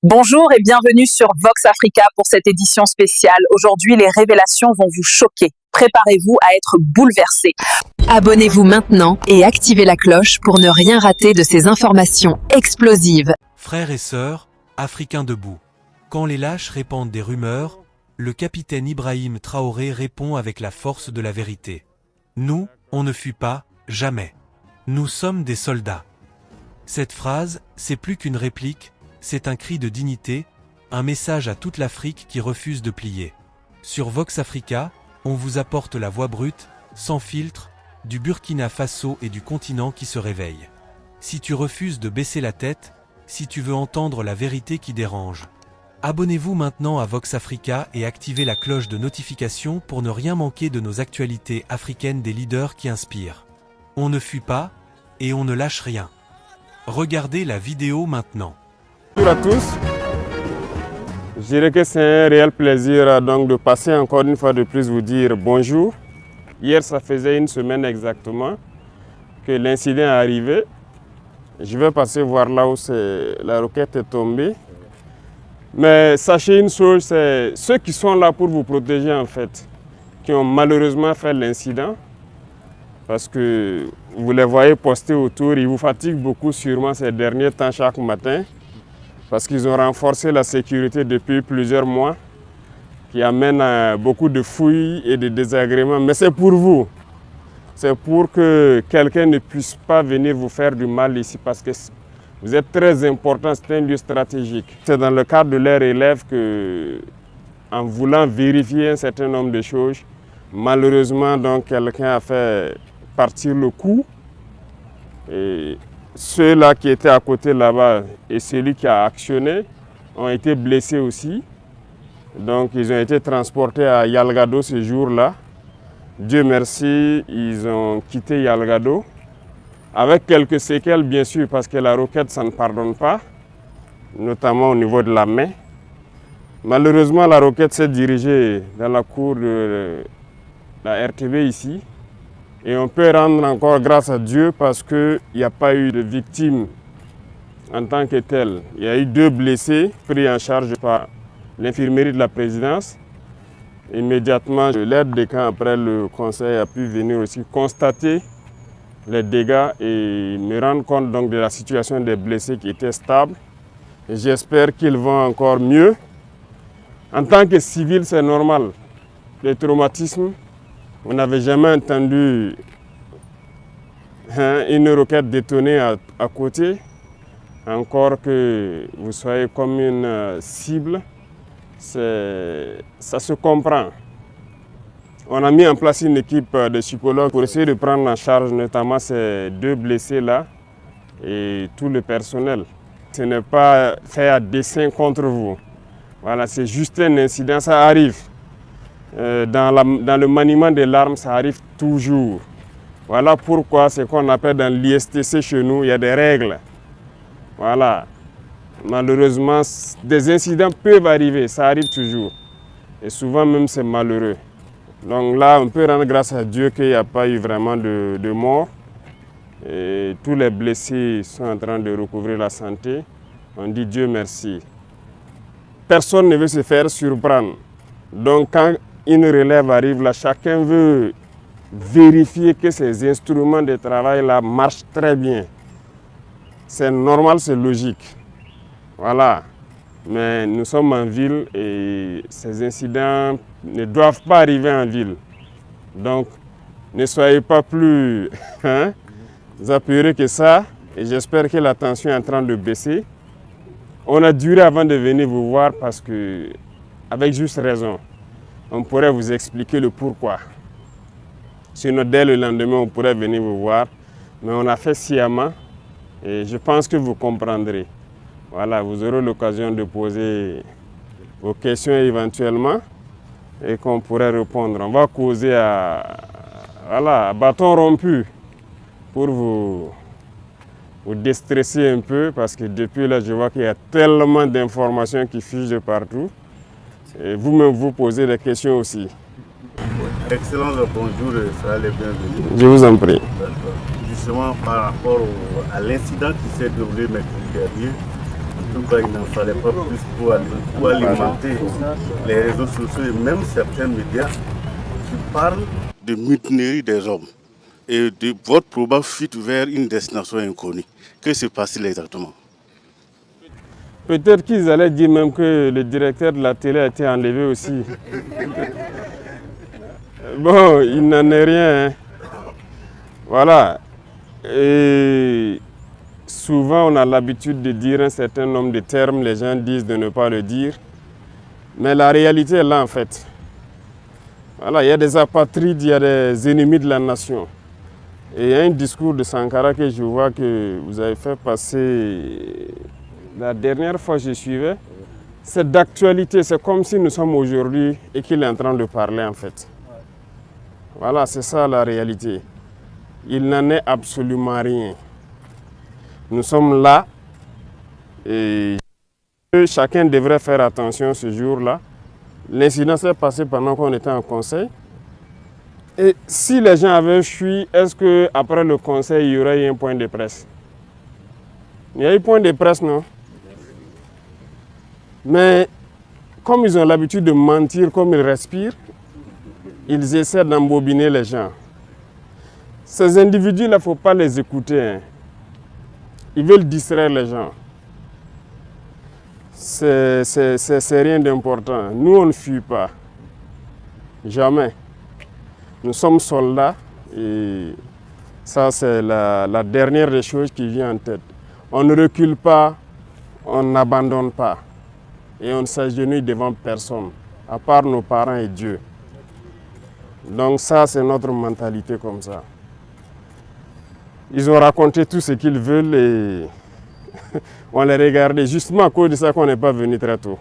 Bonjour et bienvenue sur Vox Africa pour cette édition spéciale. Aujourd'hui, les révélations vont vous choquer. Préparez-vous à être bouleversés. Abonnez-vous maintenant et activez la cloche pour ne rien rater de ces informations explosives. Frères et sœurs, Africains debout. Quand les lâches répandent des rumeurs, le capitaine Ibrahim Traoré répond avec la force de la vérité. Nous, on ne fuit pas, jamais. Nous sommes des soldats. Cette phrase, c'est plus qu'une réplique, c'est un cri de dignité, un message à toute l'Afrique qui refuse de plier. Sur Vox Africa, on vous apporte la voix brute, sans filtre, du Burkina Faso et du continent qui se réveille. Si tu refuses de baisser la tête, si tu veux entendre la vérité qui dérange, abonnez-vous maintenant à Vox Africa et activez la cloche de notification pour ne rien manquer de nos actualités africaines des leaders qui inspirent. On ne fuit pas, et on ne lâche rien. Regardez la vidéo maintenant. Bonjour à tous, je dirais que c'est un réel plaisir donc de passer encore une fois de plus vous dire bonjour. Hier, ça faisait une semaine exactement que l'incident est arrivé. Je vais passer voir là où la roquette est tombée. Mais sachez une chose, c'est ceux qui sont là pour vous protéger en fait, qui ont malheureusement fait l'incident. Parce que vous les voyez poster autour, ils vous fatiguent beaucoup sûrement ces derniers temps chaque matin. Parce qu'ils ont renforcé la sécurité depuis plusieurs mois, qui amène à beaucoup de fouilles et de désagréments. Mais c'est pour vous. C'est pour que quelqu'un ne puisse pas venir vous faire du mal ici, parce que vous êtes très important, c'est un lieu stratégique. C'est dans le cadre de leur élève que, en voulant vérifier un certain nombre de choses, malheureusement, donc, quelqu'un a fait partir le coup. Et ceux-là qui étaient à côté là-bas et celui qui a actionné ont été blessés aussi. Donc ils ont été transportés à Yalgado ce jour-là. Dieu merci, ils ont quitté Yalgado. Avec quelques séquelles bien sûr, parce que la roquette ça ne pardonne pas, notamment au niveau de la main. Malheureusement la roquette s'est dirigée dans la cour de la RTV ici. Et on peut rendre encore grâce à Dieu parce qu'il n'y a pas eu de victimes en tant que telles. Il y a eu 2 blessés pris en charge par l'infirmerie de la présidence. Immédiatement, l'aide de camp après le conseil a pu venir aussi constater les dégâts et me rendre compte donc de la situation des blessés qui était stable. Et j'espère qu'ils vont encore mieux. En tant que civil, c'est normal. Le traumatisme, on n'avait jamais entendu une roquette détonner à côté, encore que vous soyez comme une cible, ça se comprend. On a mis en place une équipe de psychologues pour essayer de prendre en charge notamment ces 2 blessés-là et tout le personnel. Ce n'est pas fait à dessein contre vous. Voilà, c'est juste un incident, ça arrive. Dans le maniement des larmes, ça arrive toujours. Voilà pourquoi ce qu'on appelle dans l'ISTC chez nous, il y a des règles. Voilà. Malheureusement, des incidents peuvent arriver, ça arrive toujours. Et souvent même c'est malheureux. Donc là, on peut rendre grâce à Dieu qu'il n'y a pas eu vraiment de mort. Et tous les blessés sont en train de recouvrer la santé. On dit Dieu merci. Personne ne veut se faire surprendre. Donc quand une relève arrive là, chacun veut vérifier que ces instruments de travail là marchent très bien. C'est normal, c'est logique. Voilà. Mais nous sommes en ville et ces incidents ne doivent pas arriver en ville. Donc ne soyez pas plus apeurés que ça. Et j'espère que la tension est en train de baisser. On a duré avant de venir vous voir parce que, avec juste raison, on pourrait vous expliquer le pourquoi. Sinon, dès le lendemain, on pourrait venir vous voir. Mais on a fait sciemment et je pense que vous comprendrez. Voilà, vous aurez l'occasion de poser vos questions éventuellement et qu'on pourrait répondre. On va causer à bâton rompu pour vous déstresser un peu parce que depuis là, je vois qu'il y a tellement d'informations qui fusent de partout. Et vous-même, vous posez des questions aussi. Excellence, bonjour, soyez les bienvenus. Je vous en prie. Justement, par rapport à l'incident qui s'est déroulé mercredi dernier, tout cas, il n'en fallait pas plus pour alimenter les réseaux sociaux et même certains médias qui parlent de mutinerie des hommes et de votre probable fuite vers une destination inconnue. Que se passe-t-il exactement? Peut-être qu'ils allaient dire même que le directeur de la télé a été enlevé aussi. Bon, il n'en est rien. Hein. Voilà. Et souvent, on a l'habitude de dire un certain nombre de termes, les gens disent de ne pas le dire. Mais la réalité est là, en fait. Voilà, il y a des apatrides, il y a des ennemis de la nation. Et il y a un discours de Sankara que je vois que vous avez fait passer la dernière fois que je suivais. C'est d'actualité, c'est comme si nous sommes aujourd'hui et qu'il est en train de parler, en fait. Voilà, c'est ça la réalité. Il n'en est absolument rien. Nous sommes là et chacun devrait faire attention ce jour-là. L'incident s'est passé pendant qu'on était en conseil. Et si les gens avaient fui, est-ce qu'après le conseil, il y aurait eu un point de presse? Il y a eu point de presse, non? Mais comme ils ont l'habitude de mentir, comme ils respirent, ils essaient d'embobiner les gens. Ces individus-là, il ne faut pas les écouter. Hein. Ils veulent distraire les gens. C'est rien d'important. Nous, on ne fuit pas. Jamais. Nous sommes soldats et ça, c'est la dernière des choses qui vient en tête. On ne recule pas, on n'abandonne pas. Et on ne s'agenouille devant personne, à part nos parents et Dieu. Donc ça, c'est notre mentalité comme ça. Ils ont raconté tout ce qu'ils veulent et on les regardait. Justement à cause de ça qu'on n'est pas venu très tôt.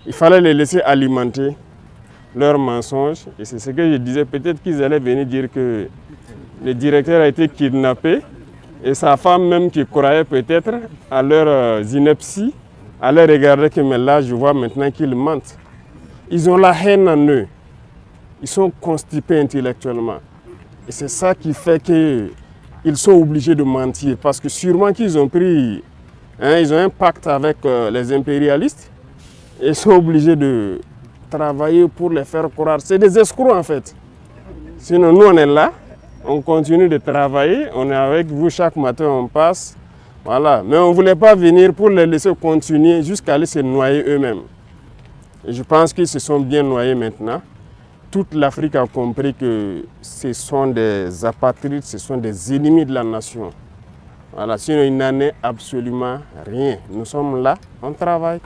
Il fallait les laisser alimenter leurs mensonges. Et c'est ce que je disais, peut-être qu'ils allaient venir dire que le directeur a été kidnappé et sa femme même qui croyait peut-être à leur ineptie, allait regarder que mais là, je vois maintenant qu'ils mentent. Ils ont la haine en eux. Ils sont constipés intellectuellement. Et c'est ça qui fait qu'ils sont obligés de mentir. Parce que sûrement qu'ils ont pris, ils ont un pacte avec les impérialistes. Et ils sont obligés de travailler pour les faire croire. C'est des escrocs en fait. Sinon, nous, on est là, on continue de travailler, on est avec vous chaque matin, on passe. Voilà. Mais on ne voulait pas venir pour les laisser continuer jusqu'à aller se noyer eux-mêmes. Et je pense qu'ils se sont bien noyés maintenant. Toute l'Afrique a compris que ce sont des apatrides, ce sont des ennemis de la nation. Voilà. Sinon, il n'en est absolument rien. Nous sommes là, on travaille.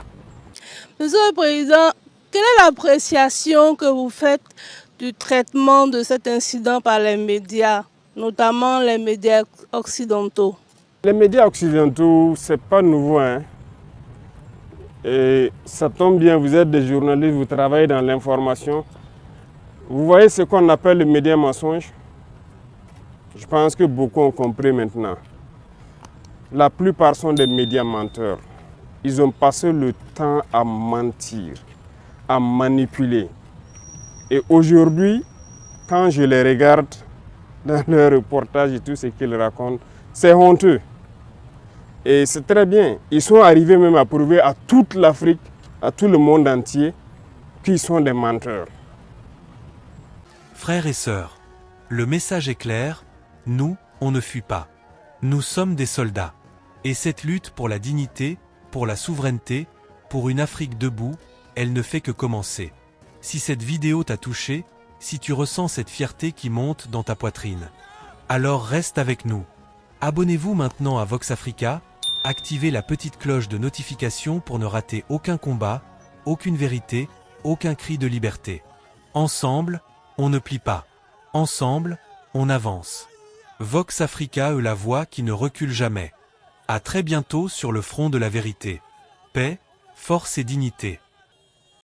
Monsieur le Président, quelle est l'appréciation que vous faites du traitement de cet incident par les médias, notamment les médias occidentaux? Les médias occidentaux, ce n'est pas nouveau. Hein. Et ça tombe bien, vous êtes des journalistes, vous travaillez dans l'information. Vous voyez ce qu'on appelle le média mensonge? Je pense que beaucoup ont compris maintenant. La plupart sont des médias menteurs. Ils ont passé le temps à mentir, à manipuler. Et aujourd'hui, quand je les regarde dans leurs reportages et tout ce qu'ils racontent, c'est honteux. Et c'est très bien. Ils sont arrivés même à prouver à toute l'Afrique, à tout le monde entier, qu'ils sont des menteurs. Frères et sœurs, le message est clair, nous, on ne fuit pas. Nous sommes des soldats. Et cette lutte pour la dignité, pour la souveraineté, pour une Afrique debout, elle ne fait que commencer. Si cette vidéo t'a touché, si tu ressens cette fierté qui monte dans ta poitrine, alors reste avec nous. Abonnez-vous maintenant à Vox Africa, activez la petite cloche de notification pour ne rater aucun combat, aucune vérité, aucun cri de liberté. Ensemble, on ne plie pas. Ensemble, on avance. Vox Africa est la voix qui ne recule jamais. À très bientôt sur le front de la vérité. Paix, force et dignité.